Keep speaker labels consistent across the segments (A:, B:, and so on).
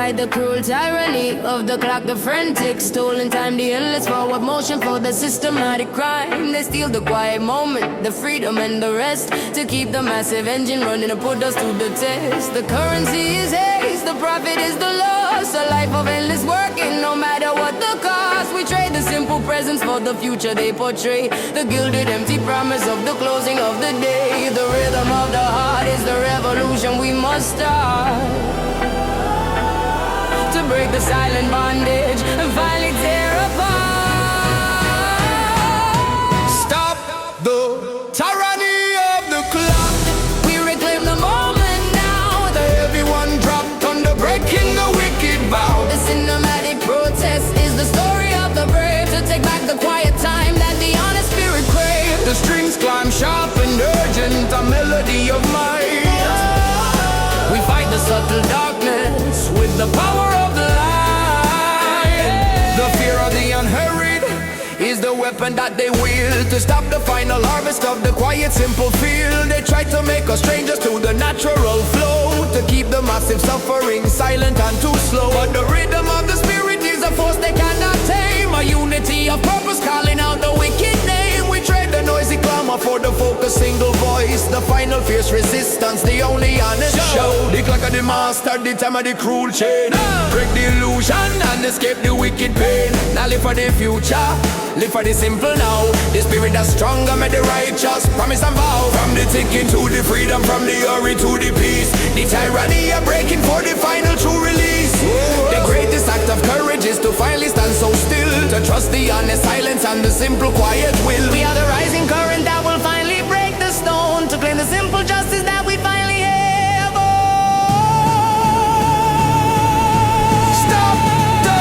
A: fight the cruel tyranny of the clock, the frantic stolen time, the endless forward motion for the systematic crime. They steal the quiet moment, the freedom and the rest, to keep the massive engine running and put us to the test. The currency is haste, the profit is the loss, a life of endless working, no matter what the cost. We trade the simple presence for the future they portray, the gilded empty promise of the closing of the day. The rhythm of the heart is the revolution we must start, to break the silent bondage and finally tear apart.
B: Stop the tyranny of the clock.
A: We reclaim the moment now, the
B: Everyone dropped under breaking the wicked vow.
A: The cinematic protest is the story of the brave, to take back the quiet time that the honest spirit craves.
B: The strings climb sharp and urgent, a melody of might.
A: We fight the subtle darkness with the power of the light.
B: The fear of the unhurried is the weapon that they wield, to stop the final harvest of the quiet, simple field. They try to make us strangers to the natural flow, to keep the massive suffering silent and too slow. But the rhythm of the spirit is a force they cannot tame, a unity of purpose calling out the wicked name. We trade the noisy clamor for the focused single voice, the final fierce resistance, the only honest show. The clock of the master, the time of the cruel chain. Break the illusion and escape the wicked pain. Now live for the future, live for the simple now. The spirit that's stronger, made the righteous promise and vow. From the ticking to the freedom, from the hurry to the peace, the tyranny are breaking for the final true release. The greatest act of courage is to finally stand so still, to trust the honest silence and the simple quiet will.
A: We are the rising current that will finally break the stone, to claim the simple justice that we finally have. Oh.
B: Stop the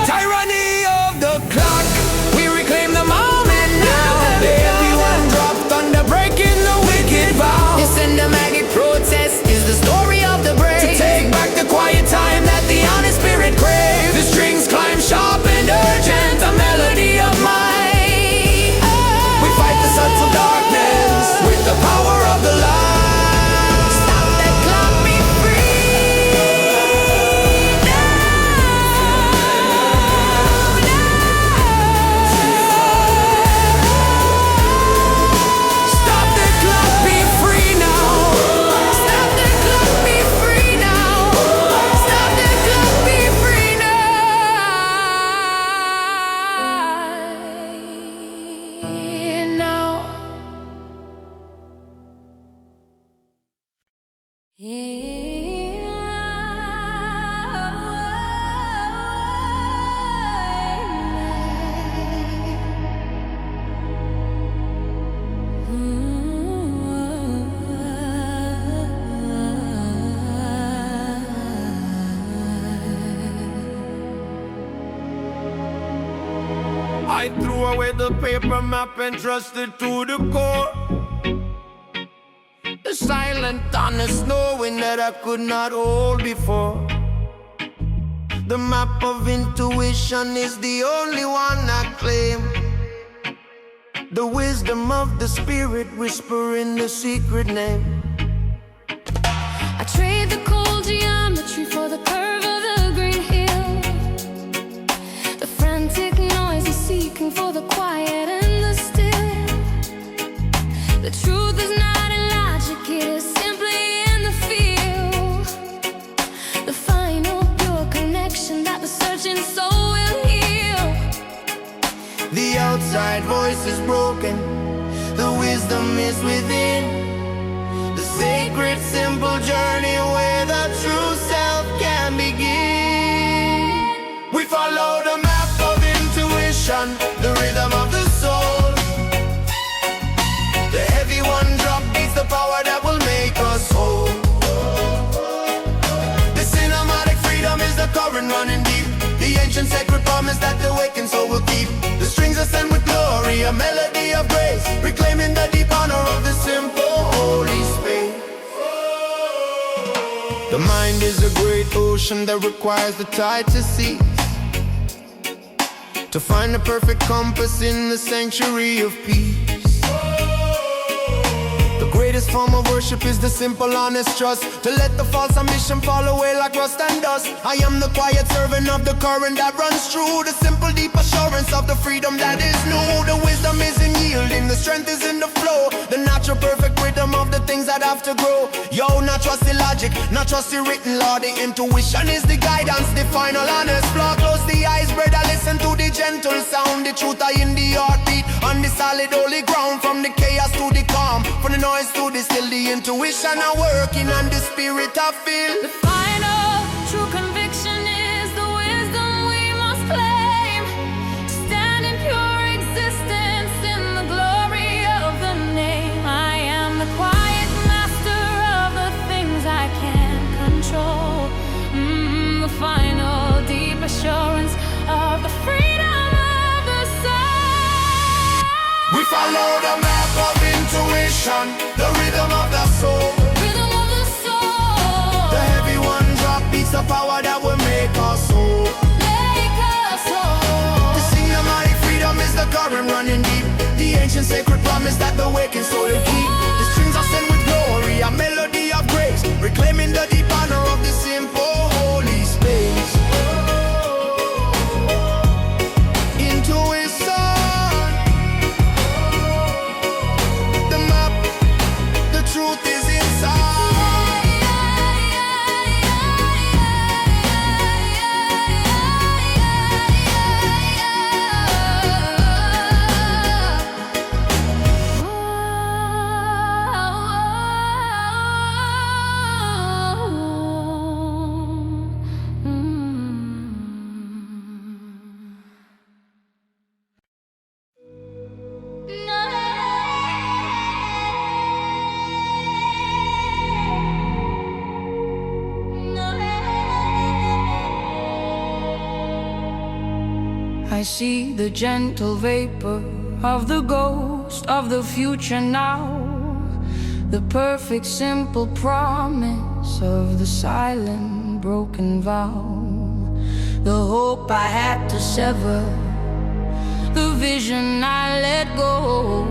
B: tyranny of the clock. We reclaim the moment now. Everyone dropped under breaking the wicked vow.
A: The cinematic protest is the story of the brave,
B: To take back the quiet time that the honest spirit craves. The strings climb sharp and urgent, a melody of might. We fight the subtle darkness with the power of the light.
A: Stop the clock, be free
B: Stop the clock, be free now.
A: Stop the clock, be free now. Stop the clock, be free now.
B: I threw away the paper map and trusted to the core. The silent honest knowing that I could not hold before. The map of intuition is the only one I claim. The wisdom of the spirit whispering the secret name.
C: I trade the cold geometry for the curve of the green hill, the frantic noise is seeking for the quiet and the still. The truth is not in logic, it is simply in the feel, the final pure connection that the searching soul will heal.
B: The outside voice is broken, the wisdom is within. The sacred simple journey where the true self can begin. We follow the map of intuition, the rhythm of the soul. The heavy one drop beats the power that will make us whole. The cinematic freedom is the current running deep, the ancient sacred promise that the awakened soul will keep. The strings ascend with glory, a melody of grace, reclaiming the deep honor of the simple holy space. The mind is a great ocean that requires the tide to cease, to find the perfect compass in the sanctuary of peace. The greatest greatest form of worship is the simple, honest trust, to let the false ambition fall away like rust and dust. I am the quiet servant of the current that runs through, the simple, deep assurance of the freedom that is new. The wisdom is in yielding, the strength is in the flow, the natural perfect rhythm of the things that have to grow. Yo, not trust the logic, not trust the written law. The intuition is the guidance, the final honest flaw. Close the eyes, brother, listen to the gentle sound. The truth are in the heartbeat, on the solid holy ground. From the chaos to the calm, from the noise to the still, the intuition are working and the spirit I feel.
C: The final true conviction is the wisdom we must claim. Stand in pure existence in the glory of the name. I am the quiet master of the things I can't control. The final deep assurance of the freedom of the soul.
B: We follow the map of intuition, the rhythm of the soul.
C: Rhythm of the soul.
B: The heavy one drop beats the power that will make us whole.
C: Make us whole.
B: The Sinematic freedom is the current running deep, the ancient sacred promise that the waking soul will keep. The strings are sent with glory, a melody of grace, reclaiming the deep honor of the simple holy space. Intuition, the map, the truth is inside.
A: I see the gentle vapor of the ghost of the future now, the perfect simple promise of the silent broken vow, the hope I had to sever, the vision I let go,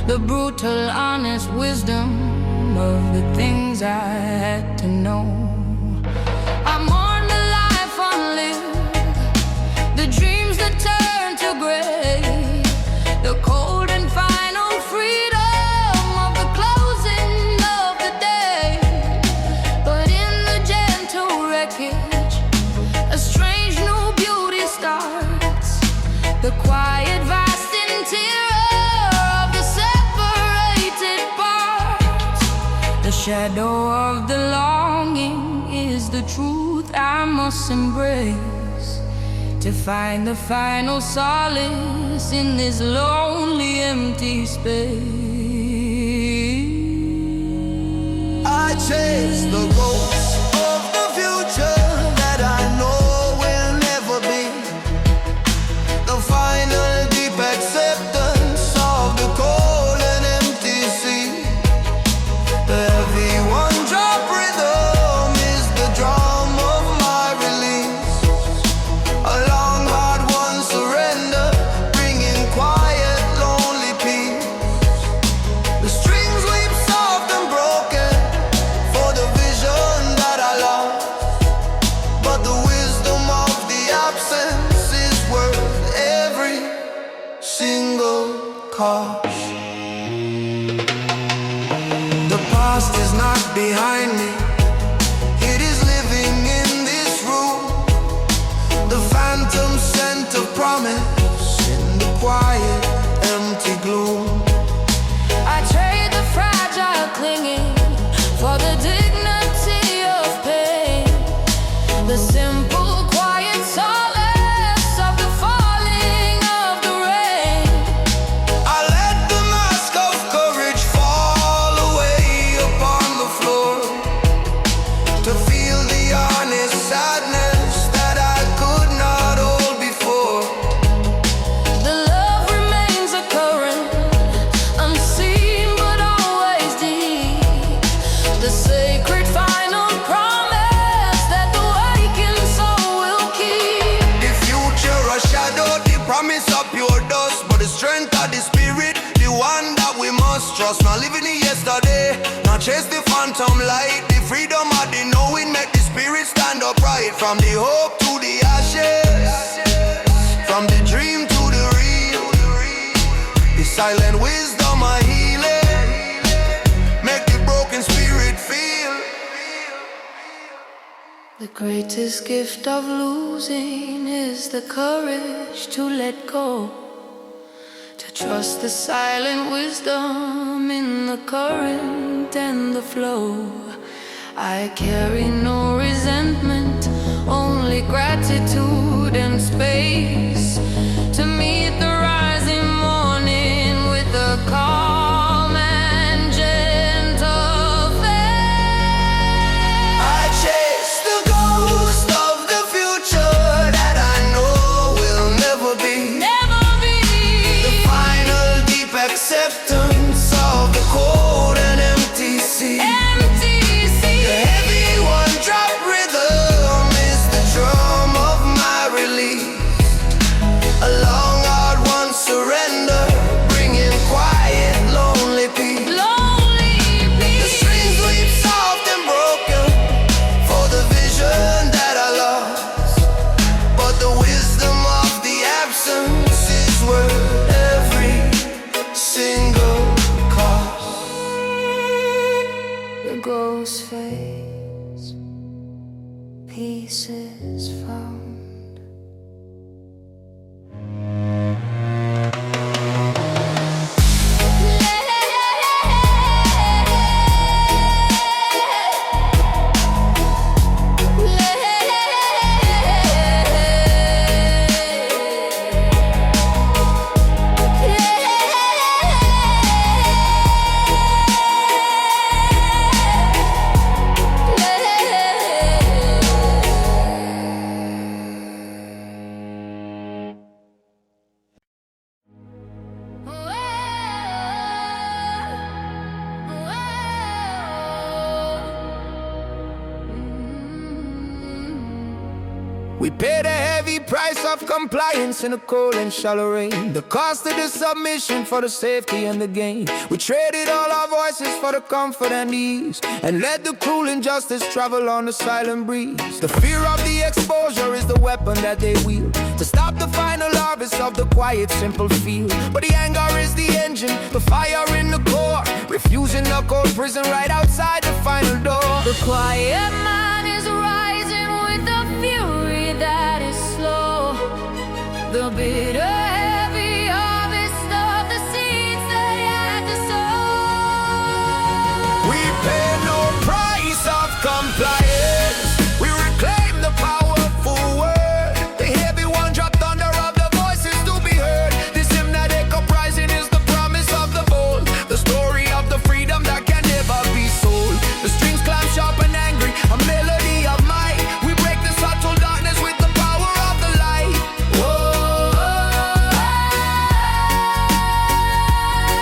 A: the brutal honest wisdom of the things I had to know. I mourn the life unlived, the dreams that turn to gray, the cold and final freedom of the closing of the day. But in the gentle wreckage, a strange new beauty starts, the quiet vast interior of the separated parts. The shadow of the longing is the truth I must embrace, to find the final solace in this lonely empty space.
B: I chase the ghosts of the future that I know will never be, the final deep acceptance of the cold and empty sea. The heavy one drop rhythm is the drum of my release, a long hard one surrender, bringing quiet lonely peace. The strings weep soft and broken for the vision that I lost, but the wisdom of the absence is worth every single cost. The past is not behind me, it is living in this room, the phantom scent of promise in the quiet empty gloom.
A: I trade the fragile clinging for the dignity of pain, the simple quiet solace of the falling of the rain.
B: I let the mask of courage fall away upon the floor, to feel the honest sadness that I could not hold before.
A: The love remains a current, unseen but always deep, the sacred final promise that the wakened soul will keep.
B: The future a shadow, the promise of pure dust, but the strength of the spirit, the one that we must past, trust not living in yesterday. Not chase the phantom light, the freedom of the knowing make the spirit stand upright. From the hope to the ashes, from the dream to the real, the silent wisdom of healing make the broken spirit feel.
A: The greatest gift of losing is the courage to let go, to trust the silent wisdom in the current and the flow. I carry no resentment, only gratitude and space to meet the rising morning with a calm and gentle faith.
B: I chase the ghost of the future that I know will never be. The final deep acceptance of the cold and empty sea. The heavy one-drop rhythm is the drum of my release. A long, hard one surrender, bringing quiet, lonely peace. The strings weep soft and broken for the vision that I lost, but the wisdom of the absence is worth every single cost.
A: The ghost fades, peace is found.
B: We paid a heavy price of compliance in the cold and shallow rain. The cost of the submission for the safety and the gain. We traded all our voices for the comfort and ease, and let the cruel injustice travel on the silent breeze. The fear of the exposure is the weapon that they wield to stop the final harvest of the quiet, simple field. But the anger is the engine, the fire in the core, refusing the cold prison right outside the final door.
A: The quiet man is rising with the fury that is slow. The bitter, heavy harvest of the seeds they had to sow.
B: We pay no price of compliance. We reclaim the powerful word. The heavy one drop thunder of the voices to be heard. This hymnatic uprising is the promise of the bold, the story of the freedom that can never be sold. The strings climb sharp and angry, a melody of might. We break the subtle darkness with the power of the light. Whoa.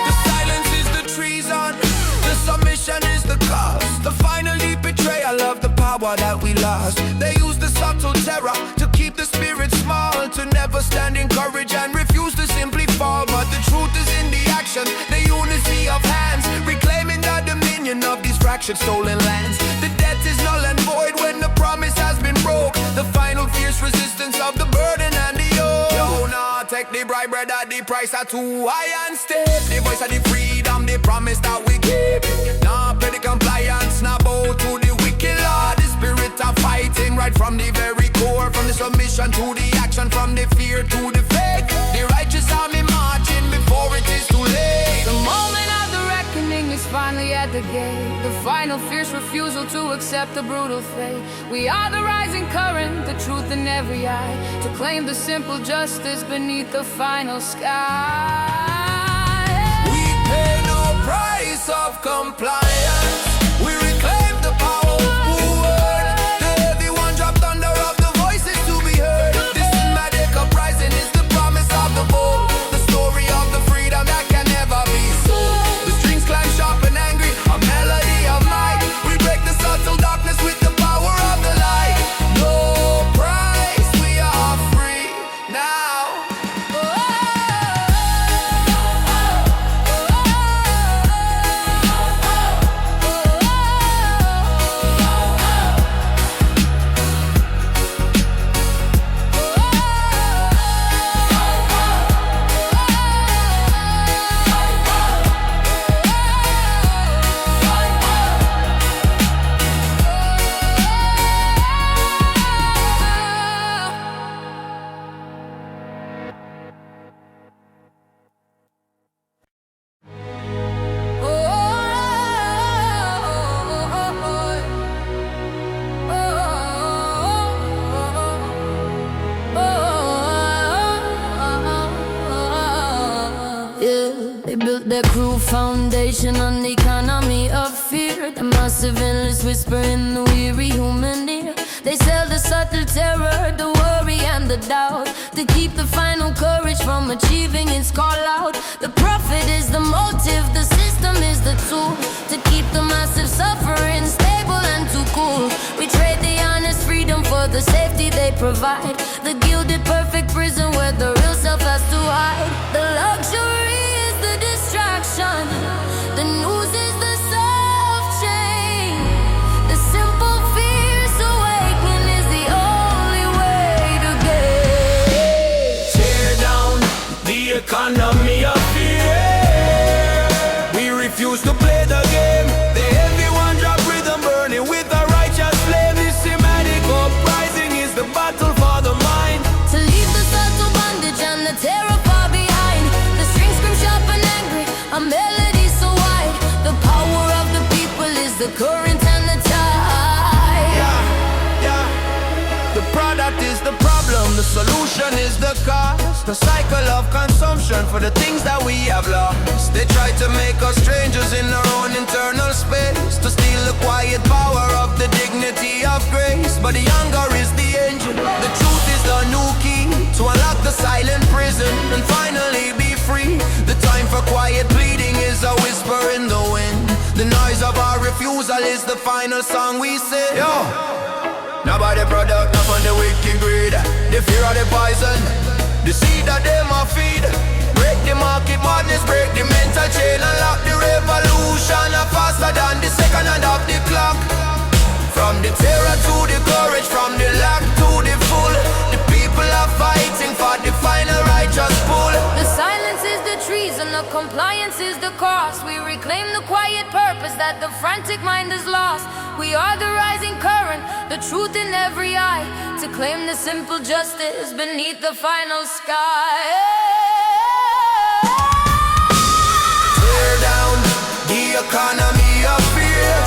B: The silence is the treason, the submission is the cost, the final deep betrayal of the power that we lost. They use the subtle terror to keep the spirit small, to never stand in courage and refuse to simply fall. But the truth is in the action, the unity of hands, reclaiming the dominion of these fractured stolen lands. The debt is null and void when the promise has been broke. The final fierce resistance of the burden and the yoke. Yo, nah, take the bribe, brother, the price are too high and steep. The voice of the freedom, the promise that we keep. Nah, pay the compliance, nah, bow to the wicked Lord. The spirit of fighting right from the very core, from the submission to the action, from the fear to the faith. The righteous army marching before it is too late.
A: The moment of the reckoning is finally at the gate. The final fierce refusal to accept the brutal fate. We are the rising current, the truth in every eye, to claim the simple justice beneath the final sky.
B: We pay no price of compliance. We reclaim the powerful word. The heavy one drop thunder of the voices to be heard. This cinematic uprising is the promise of the bold, the story of the freedom that can never be sold. The strings climb sharp and angry, a melody of might. We break the subtle darkness with the power of the light. No price, we are free now.
A: They built their crew foundation on the economy of fear. The massive endless whisper in the weary human ear. They sell the subtle terror, the worry and the doubt, to keep the final courage from achieving its call out. The profit is the motive, the system is the tool, to keep the massive suffering stable and too cool. We trade the honest freedom for the safety they provide, the gilded perfect prison where the real self has to hide. The luxury is the distraction, the news is the soft chain, the simple fears awaken is the only way to get.
B: Tear down the economy of fear. We refuse to play the game. The heavy one drop rhythm burning with a righteous flame. This Sinematic uprising is the battle for the mind.
A: To leave the subtle bondage and the terror far behind. The strings scream sharp and angry, a melody so wide. The power of the people is the current and the tide.
B: Yeah. The product is the problem, the solution is the cause. The cycle of consumption for the things that we have lost. They try to make us strangers in our own internal space, to steal the quiet power of the dignity of grace. But the hunger is the engine, the truth is the new key, to unlock the silent prison and finally be free. The time for quiet pleading is a whisper in the wind. The noise of our refusal is the final song we sing. Yo! Nobody product, not on the wicked greed. The fear of the poison, the seed that them a feed. Break the market madness, break the mental chain, unlock the revolution faster than the second hand of the clock. From the terror to the courage, from the lack to the full, the people are fighting for the final righteous pull.
A: The silence is the treason, the compliance is the cost. We reclaim the quiet purpose that the frantic mind has lost. We are the rising current, the truth in every eye, to claim the simple justice beneath the final sky.
B: Tear down the economy of fear.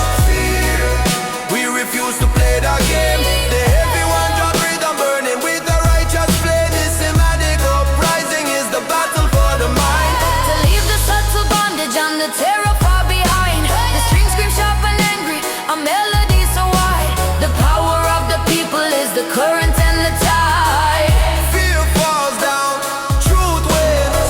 B: We refuse to play the game. The heavy one drop rhythm burning with a righteous flame. This Sinematic uprising is the battle for the mind.
A: To leave the subtle bondage and the terror far behind. The strings scream sharp and angry, a melody so wide. The power of the people is the current and the tide.
B: Fear falls down, truth wins.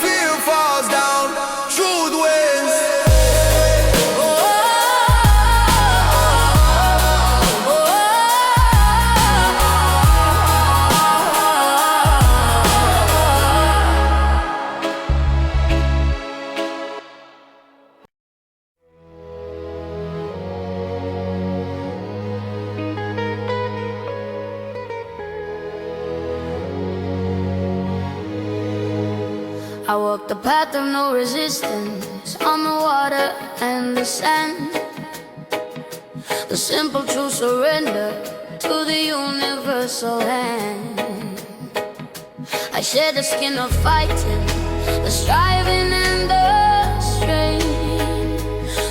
B: Fear falls down, truth wins.
A: I walk the path of no resistance, on the water and the sand. The simple true surrender to the universal hand. I share the skin of fighting, the striving and the strain,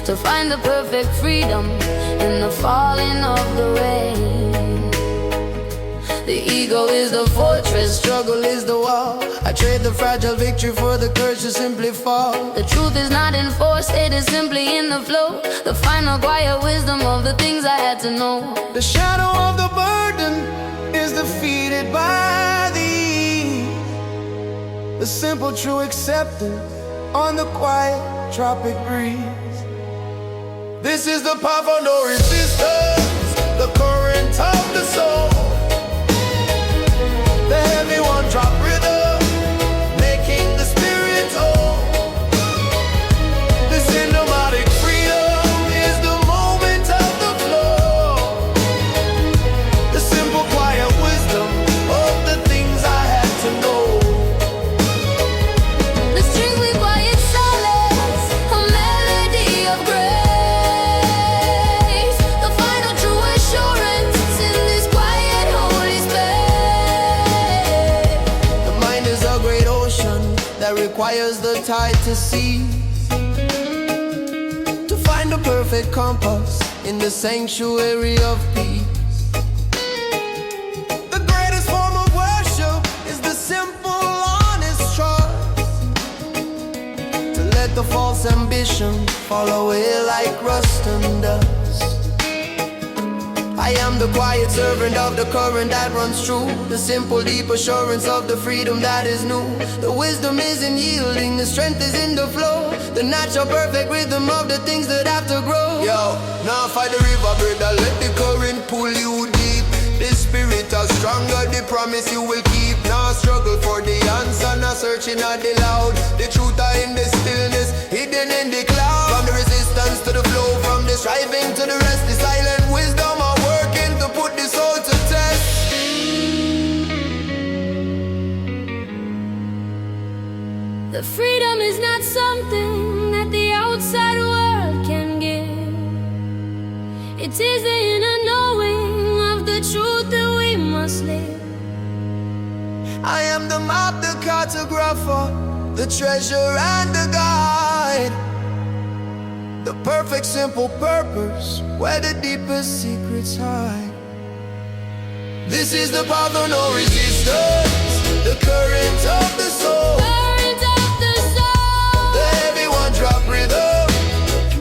A: to find the perfect freedom in the falling of the rain. The ego is the fortress, struggle is the wall. I trade the fragile victory for the courage to simply fall. The truth is not enforced, it is simply in the flow. The final quiet wisdom of the things I had to know.
B: The shadow of the burden is defeated by thee. The simple true acceptance on the quiet tropic breeze. This is the path of no resistance, the current of the soul. The heavy one drop rhythm, making the spirit whole. The cinematic freedom is the moment of the flow. The simple quiet wisdom of the things I had to know.
A: The strings we quiet silence, a melody of grace. The final true assurance in this quiet holy space.
B: The mind is a great ocean that requires the tide to cease, to find the perfect compass in the sanctuary of peace. The greatest form of worship is the simple, honest trust, to let the false ambition fall away like rust and dust. I am the quiet servant of the current that runs true, the simple, deep assurance of the freedom that is new. The wisdom is in yielding, the strength is in the flow, the natural perfect rhythm of the things that have to grow. Yo, now fight the river, brother, let the current pull you deep. The spirit is stronger, the promise you will keep. Now struggle for the answer, now searching at the loud. The truth are in the stillness, hidden in the cloud. From the resistance to the flow, from the striving to the rest, the silent wisdom are working to put the soul to test.
C: The freedom is not something that the outside world can give. It is the inner knowing of the truth that we must live.
B: I am the map, the cartographer, the treasure and the guide, the perfect simple purpose where the deepest secrets hide. This is the path of no resistance, the current of the soul,
C: Current of the soul,
B: the heavy one drop rhythm,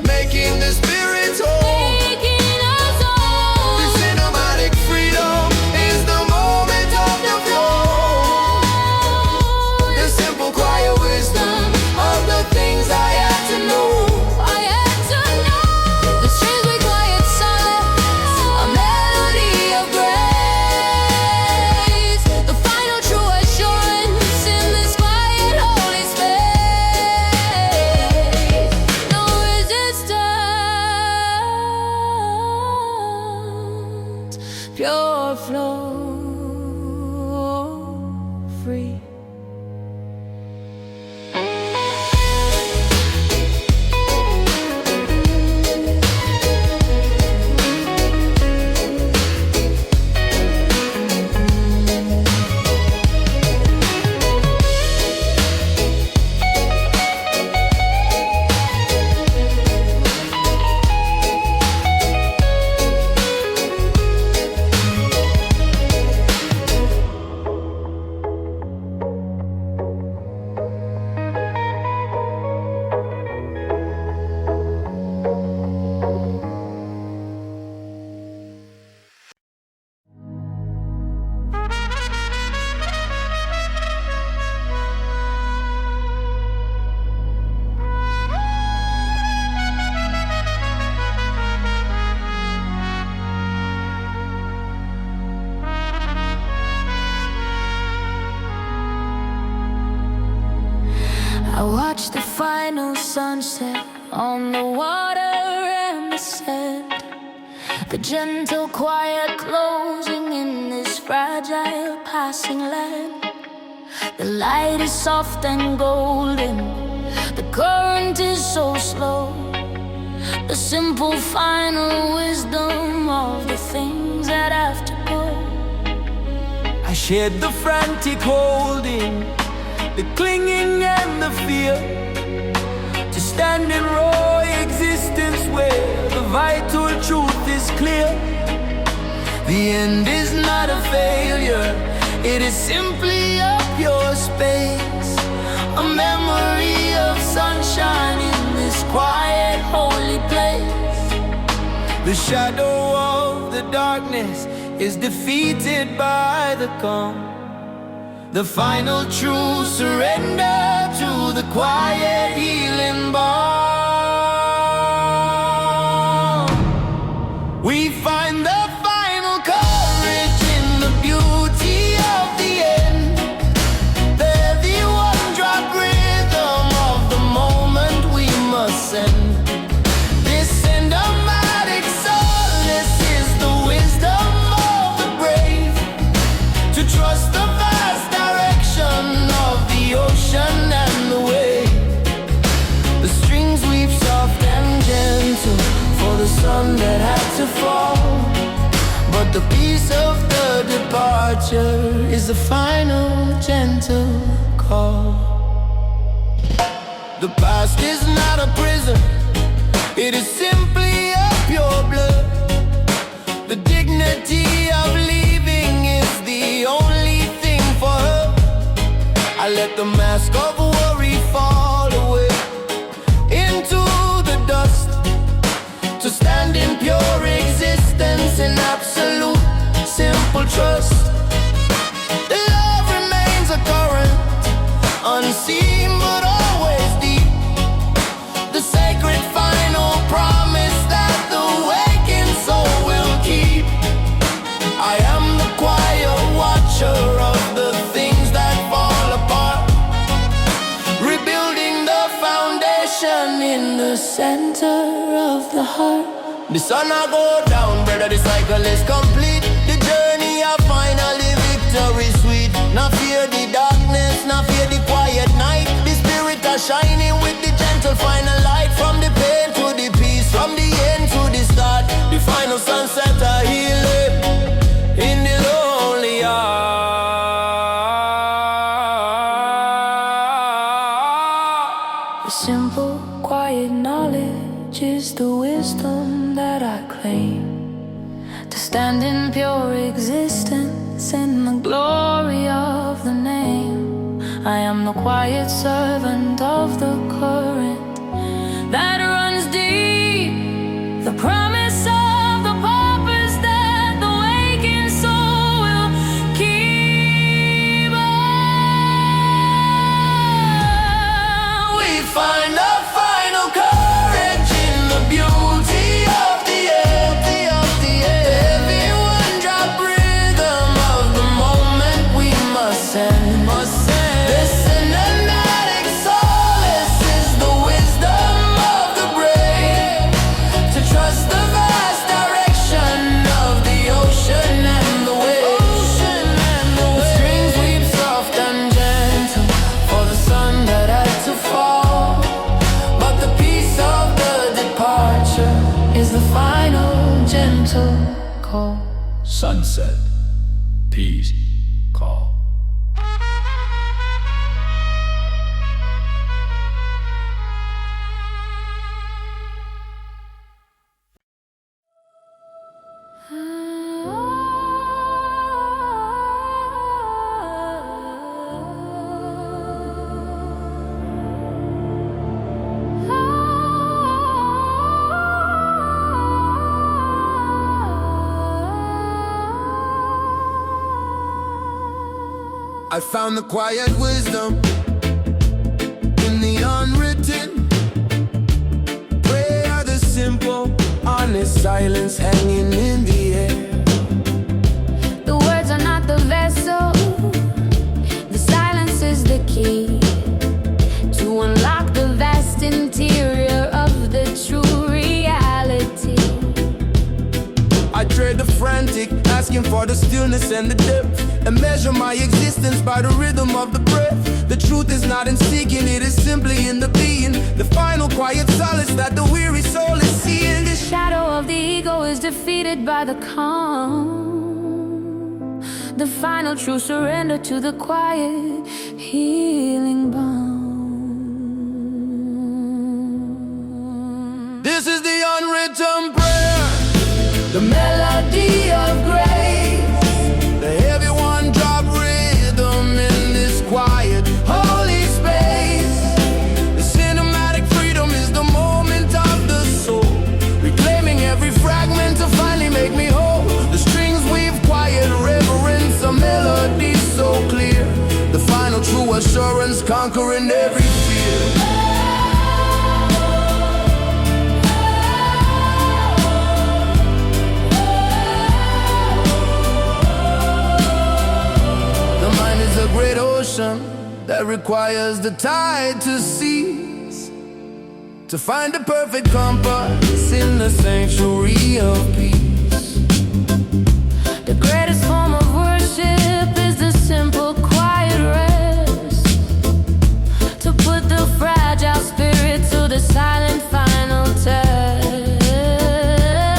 B: making the spirit whole.
C: taking us home.
B: The cinematic freedom is the moment of the flow, the simple quiet wisdom of the things I had to know.
C: I had to know the strings we quiet silence, a melody of grace, the final true assurance in this quiet holy space. No resistance, pure flow, free. I watched the final sunset on the water and the sand, the gentle quiet closing in this fragile passing land. The light is soft and golden, the current is so slow, the simple final wisdom of the things that have to go.
B: I shared the frantic holding, the clinging and the fear, to stand in raw existence where the vital truth is clear. The end is not a failure, it is simply a pure space, a memory of sunshine in this quiet holy place. The shadow of the darkness is defeated by the calm, the final true surrender to the quiet healing balm. We find the final courage in the beauty of the end, the heavy one drop rhythm of the moment we must send. This cinematic solace is the wisdom of the brave, to trust the vast direction of the ocean and the wave. The strings weave soft and gentle for the sun that had to fall, but the peace of the departure is the final gentle call. The past is not a prison, it is simply a pure blood, mask of worry fall away into the dust, to stand in pure existence in absolute simple trust. The love remains a current, unseen but always deep, the sacred final promise that the waking soul will keep. I am the quiet watcher of the things that fall apart, rebuilding the foundation in the center of the heart. The sun I go down, brother, the cycle is complete. The journey of finally victory sweet. Not fear the darkness, not fear the quiet night. The spirit are shining with the gentle final light. From the pain to the peace, from the end to the start. The final sunset are healing in the lonely heart.
A: The simple, quiet knowledge is the wisdom that I claim, to stand in pure existence in the glory of the name. I am the quiet servant of the current that runs deep, the promise of the purpose that the waking soul will keep.
B: We find a final courage in the beauty of the air, the heavy one drop rhythm of the moment we must send. The cinematic solace is the wisdom of the brave, to trust the vast direction of the ocean and the waves. The strings weep soft and gentle for the sun that had to fall, but the peace of the departure is the final gentle call.
D: Sunset, peace, call.
B: I found the quiet wisdom in the unwritten. Prayer, the simple, honest silence hanging in the air.
C: The words are not the vessel, the silence is the key to unlock the vast interior of the true reality.
B: I trade the frantic, asking for the stillness and the depth, and measure my existence by the rhythm of the breath. The truth is not in seeking, it is simply in the being, the final quiet solace that the weary soul is seeing.
C: The shadow of the ego is defeated by the calm, the final true surrender to the quiet healing balm.
B: This is the unwritten prayer, the melody of grace, the heavy one drop rhythm in this quiet, holy space. The cinematic freedom is the moment of the soul, reclaiming every fragment to finally make me whole. The strings weave quiet reverence, a melody so clear, the final true assurance conquering every fear. A great ocean that requires the tide to cease, to find the perfect compass in the sanctuary of peace.
C: The greatest form of worship is the simple quiet rest, to put the fragile spirit to the silent final test.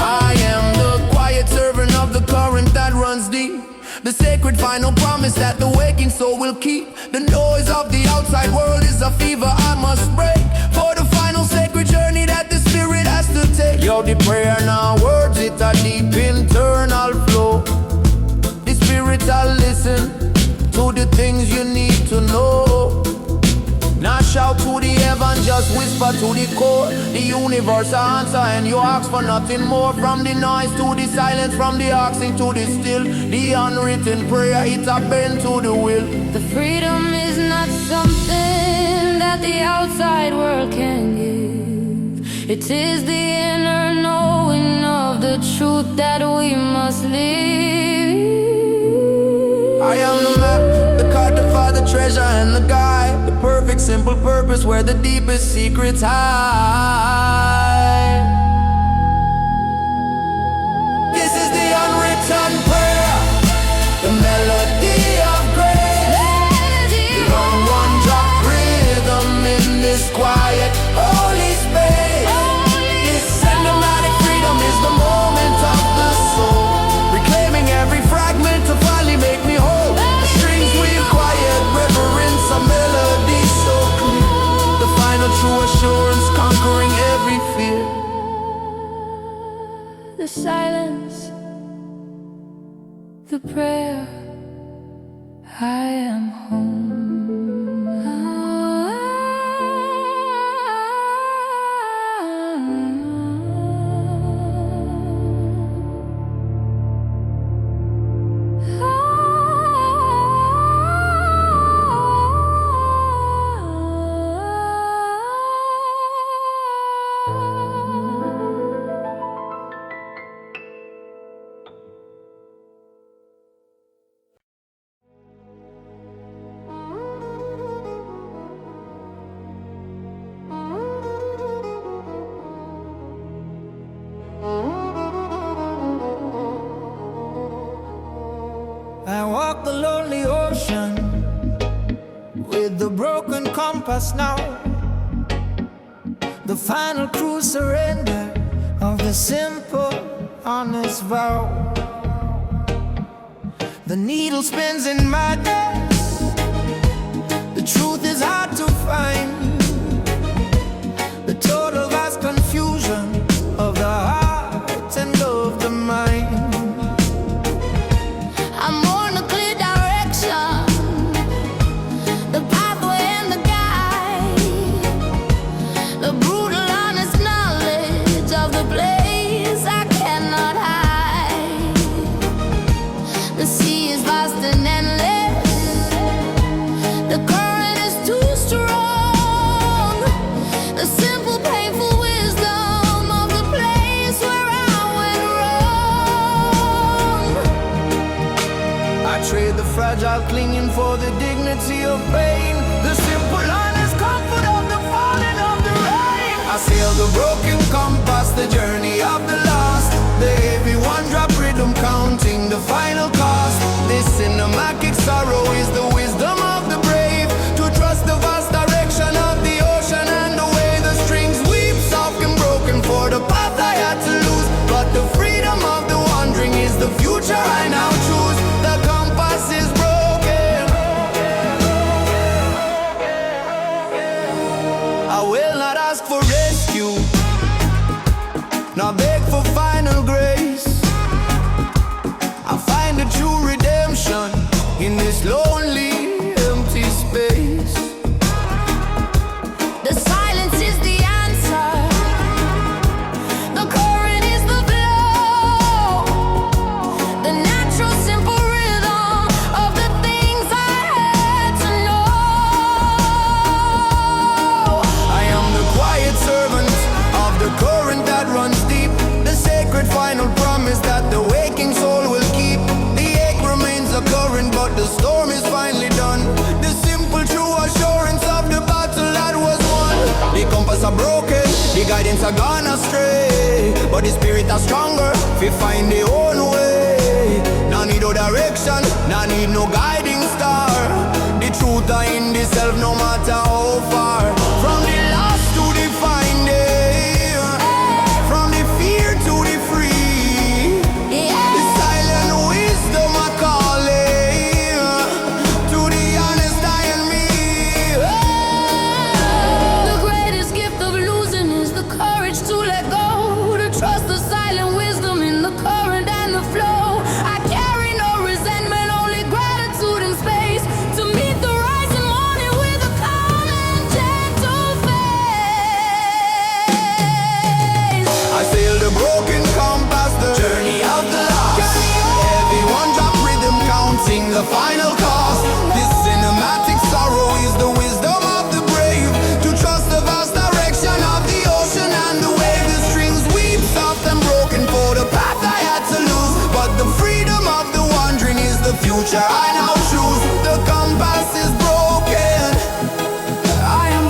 B: I am the quiet servant of the current that runs deep, the sacred final promise that the waking soul will keep. The noise of the outside world is a fever I must break, for the final sacred journey that the spirit has to take. Yo, the prayer now words, it a deep internal flow. The spirit will listen to the things you need to know. just whisper to the core. The universe answer and you ask for nothing more. From the noise to the silence, from the asking to the still. The unwritten prayer, it's a bend to the will.
A: The freedom is not something that the outside world can give. It is the inner knowing of the truth that we must live.
B: I am the map, the cartographer, the treasure and the guide. The perfect simple purpose where the deepest secrets hide. This is the unwritten prayer, the melody of grace. Run one drop rhythm in this quiet holy space. This cinematic freedom is the moment of the soul, reclaiming every fragment to finally make me whole. The strings weave quiet reverence, a melody so clear. The final true assurance conquering every fear.
A: The silence, the prayer, I am home.
E: I walk the lonely ocean with the broken compass now. The final true surrender of the simple, honest vow. The needle spins in madness. The truth is hard to find. The total vast confusion of the heart and of the mind.
A: I'm on a clear direction, the pathway and the guide, the brutal honest knowledge of the place I cannot hide. The sea is vast and endless, the current is too strong. The simple painful wisdom of the place where I went wrong.
B: I trade the fragile clinging for the dignity of pain, the simple honest comfort of the falling of the rain. I sail the broken compass, the journey of the lost, the heavy one drop rhythm counting the final cost. This cinematic sorrow is the wisdom of the brave, to trust the vast direction of the ocean and the way the strings weave soft and broken for the path I had to lose. But the freedom of the wandering is the future I now choose. The compass is broken. I will not ask for rescue, nor beg for final grace. I find the true redemption in this lonely, empty space.
A: The silence is the answer, the current is the flow, the natural simple rhythm of the things I had to know.
B: I am the quiet servant of the current that runs deep, the sacred final promise that the waking soul will keep. The ache remains a current, but the storm is finally done. The simple true assurance of the battle that was won. The compass are broken, the guidance are gone astray, but the spirit are stronger, we find the own way. No need no direction, no need no guiding star. The truth are in the self no matter how far. From the lost to the finding, from the fear to the free. The silent wisdom I call it, to the honest I and me.
A: The greatest gift of losing is the courage to let go, to trust the silent wisdom in the current
E: your eye now shoes. The compass is broken. I am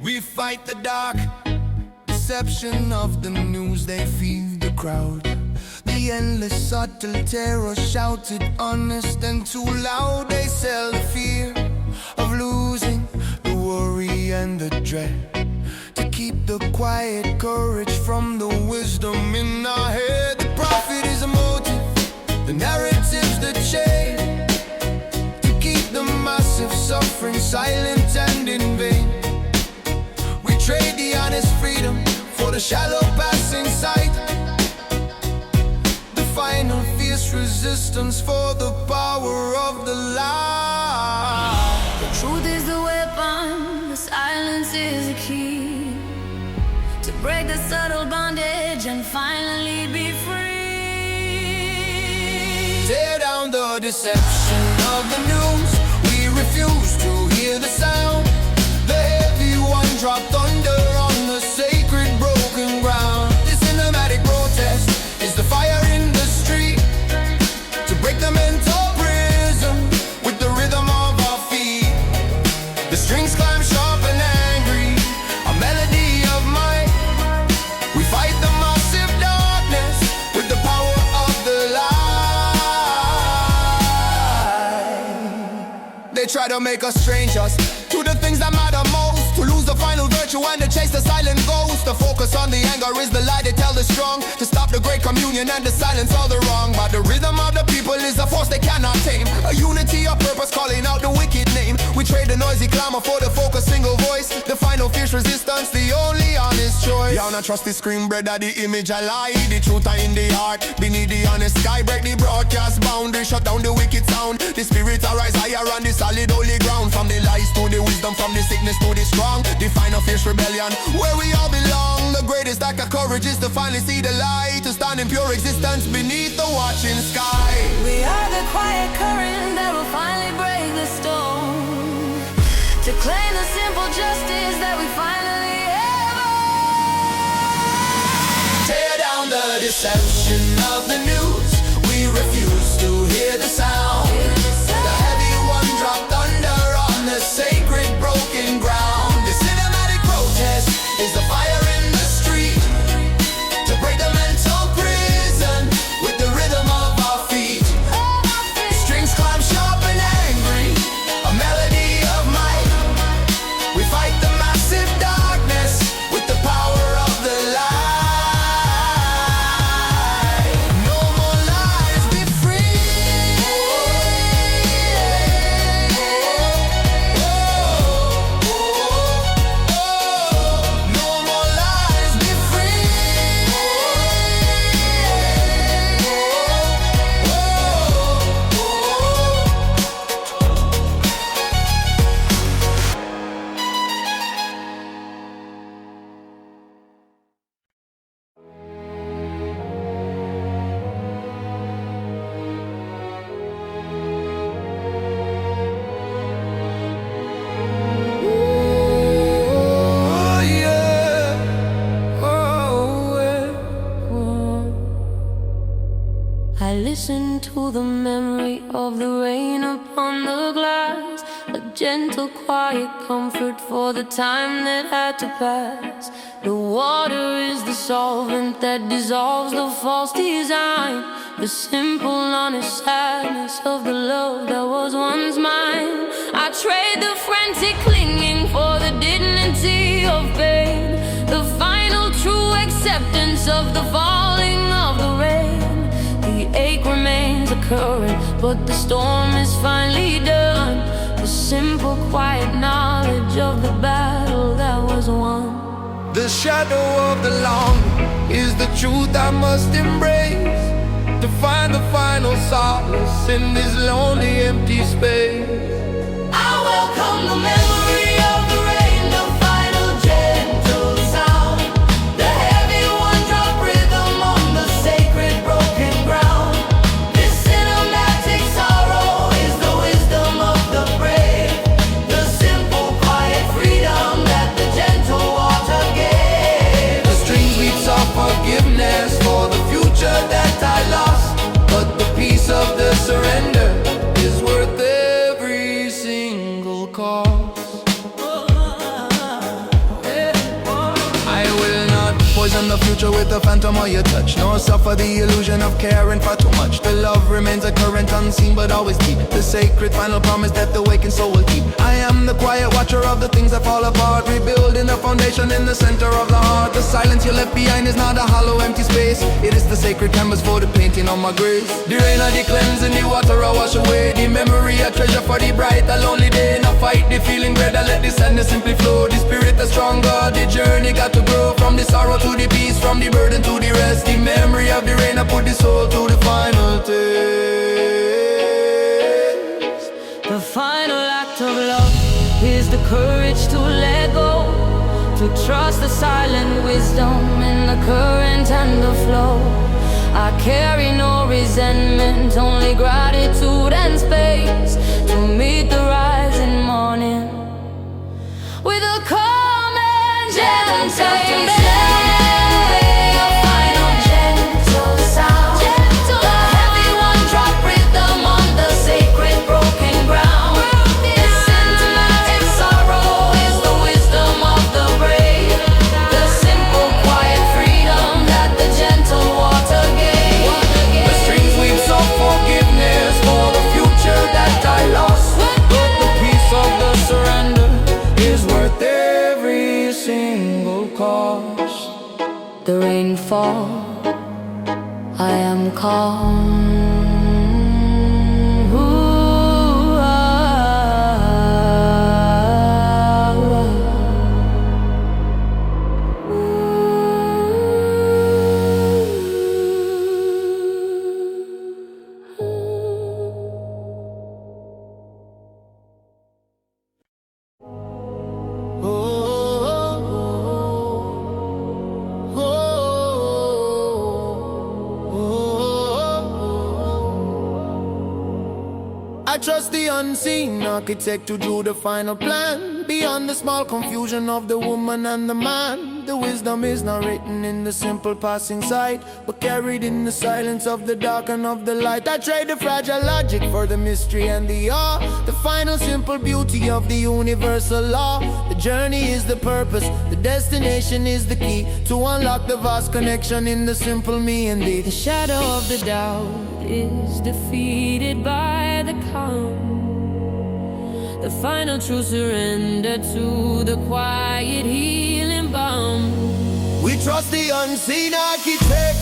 E: We fight the dark deception of the news, they feed the crowd. The endless subtle terror shouted honest and too loud. They sell the fear of losing, the worry and the dread, to keep the quiet courage from the wisdom in our head. The profit is a motive, the narrative's the chain, to keep the massive suffering silent and in vain. Trade the honest freedom for the shallow passing sight, the final fierce resistance for the power of the lie.
C: The truth is the weapon, the silence is the key, to break the subtle bondage and finally be free.
E: Tear down the deception of the news. We refuse to hear the sound. The heavy one dropped thunder on the sacred broken ground. The cinematic protest is the fire in the street, to break the mental prison with the rhythm of our feet. The strings climb sharp and angry, a melody of might. We fight the massive darkness with the power of the light. They try to make us strangers to the things that matter most, to lose the final virtue and to chase the silent ghost. The focus on the anger is the light, they tell the strong, to stop the great communion and to silence all the wrong. But the rhythm of the people is a force they cannot tame, a unity of purpose calling out the wicked name. We trade the noisy clamor for the focused single voice, the final fierce resistance, the only honest choice. Y'all not trust the screen bread of the image I lie. The truth are in the heart, beneath the honest sky. Break the broadcast boundary, shut down the wicked sound. The spirits arise higher on the solid holy ground. From the lies to the wisdom, from the sickness to the strong, define a fierce rebellion where we all belong. The greatest act of courage is to finally see the light, to stand in pure existence beneath the watching sky.
C: We are the quiet current that will finally break the storm, to claim the simple justice that we finally have.
E: Tear down the deception of the news. We refuse to hear the sound. The heavy one dropped thunder on the sacred broken ground. The cinematic protest is the fire in the street, to break the mental prison with the rhythm of our feet. Strings climb sharp and angry, a melody of might. We fight the massive darkness with the power of the light. No more lies, be free. No more lies, be free. Oh yeah. Oh yeah.
C: I listen to the memory of the rain upon the glass, a gentle, quiet comfort for the time that had to pass. The water is the solvent that dissolves the false design, the simple, honest sadness of the love that was once mine. I trade the frantic clinging for the dignity of pain, the final true acceptance of the falling of the rain. The ache remains a current, but the storm is finally done. The simple, quiet knowledge of the battle that was won.
E: The shadow of the long is the truth I must embrace, to find the final solace in this lonely, empty space.
A: I welcome the memory of the rain, the final gentle sound, the heavy one-drop rhythm on the sacred broken ground. This cinematic sorrow is the wisdom of the brave, the simple, quiet freedom that the gentle water gave.
E: The strings beats of forgiveness for the future that I lost, but the peace of the surrender is worth every single cost. I will not poison the future with the phantom of your touch, nor suffer the illusion of caring for too much. The love remains a current unseen, but always keep the sacred final promise that the wakened soul will keep. I am the quiet watcher of the things that fall apart, rebuilding the foundation in the center of the heart. The silence you left behind is not a hollow, empty space. It is the sacred canvas for the painting on my grace. The rain of the cleansing, the water I wash away, the memory I treasure for the bright, a lonely day. Now fight the feeling greater, let the sadness simply flow. The spirit is stronger, the journey got to grow, from the sorrow to the peace, from the burden to the rest. The memory of the rain, I put the soul to the final taste.
A: The final act of love is the courage to let go, to trust the silent wisdom in the current and the flow. I carry no resentment, only gratitude and space, to meet the rising morning with a calm and gentle. The rain falls, I am calm.
E: I trust the unseen architect to do the final plan, beyond the small confusion of the woman and the man. The wisdom is not written in the simple passing sight, but carried in the silence of the dark and of the light. I trade the fragile logic for the mystery and the awe, the final simple beauty of the universal law. The journey is the purpose, the destination is the key, to unlock the vast connection in the simple me and thee.
A: The shadow of the doubt is defeated by the calm, the final true surrender to the quiet healing balm.
E: We trust the unseen architect,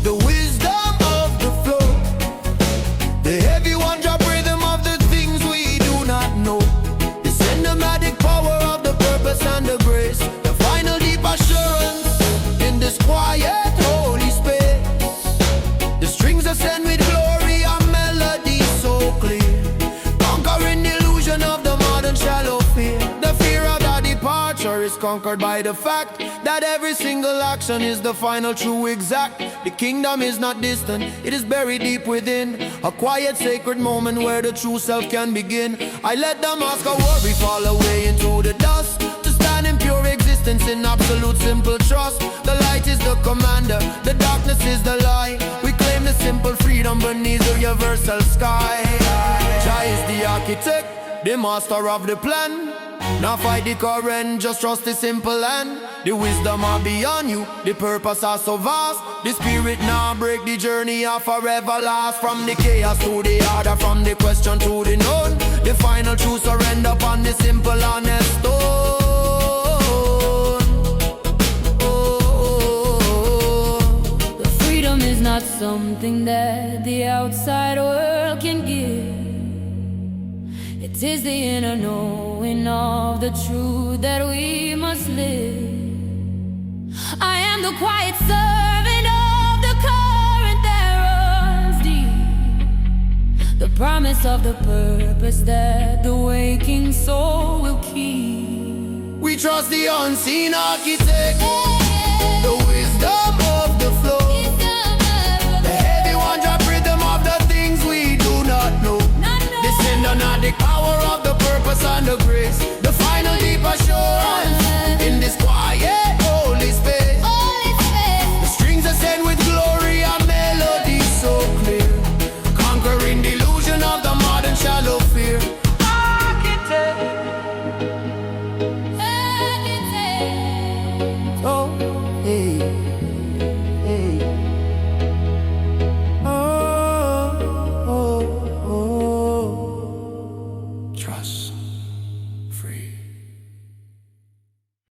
E: the wisdom of the flow, the heavy one-drop rhythm of the things we do not know, the cinematic power of the purpose and the grace, the final deep assurance in this quiet holy space. The strings ascend with glory and melody so clear, conquering the illusion of the modern shallow fear. The fear of the departure is conquered by the fact that every single action is the final true exact. The kingdom is not distant, it is buried deep within, a quiet sacred moment where the true self can begin. I let the mask of worry fall away into the dust, to stand in pure existence in absolute simple trust. The light is the commander, the darkness is the lie. We claim the simple freedom beneath the universal sky. Jah is the architect, the master of the plan. Now fight the current, just trust the simple hand. The wisdom are beyond you, the purpose are so vast. The spirit now break, the journey are forever last. From the chaos to the order, from the question to the known, the final true surrender upon the simple honest stone.
A: The freedom is not something that the outside world can give. It 'Tis the inner knowing of the truth that we must live. I am the quiet servant of the current that runs deep, the promise of the purpose that the waking soul will keep.
B: We trust the unseen architect, the wisdom of the flow, the heavy one drop rhythm of the things we do not know. Descend on the power of the purpose and the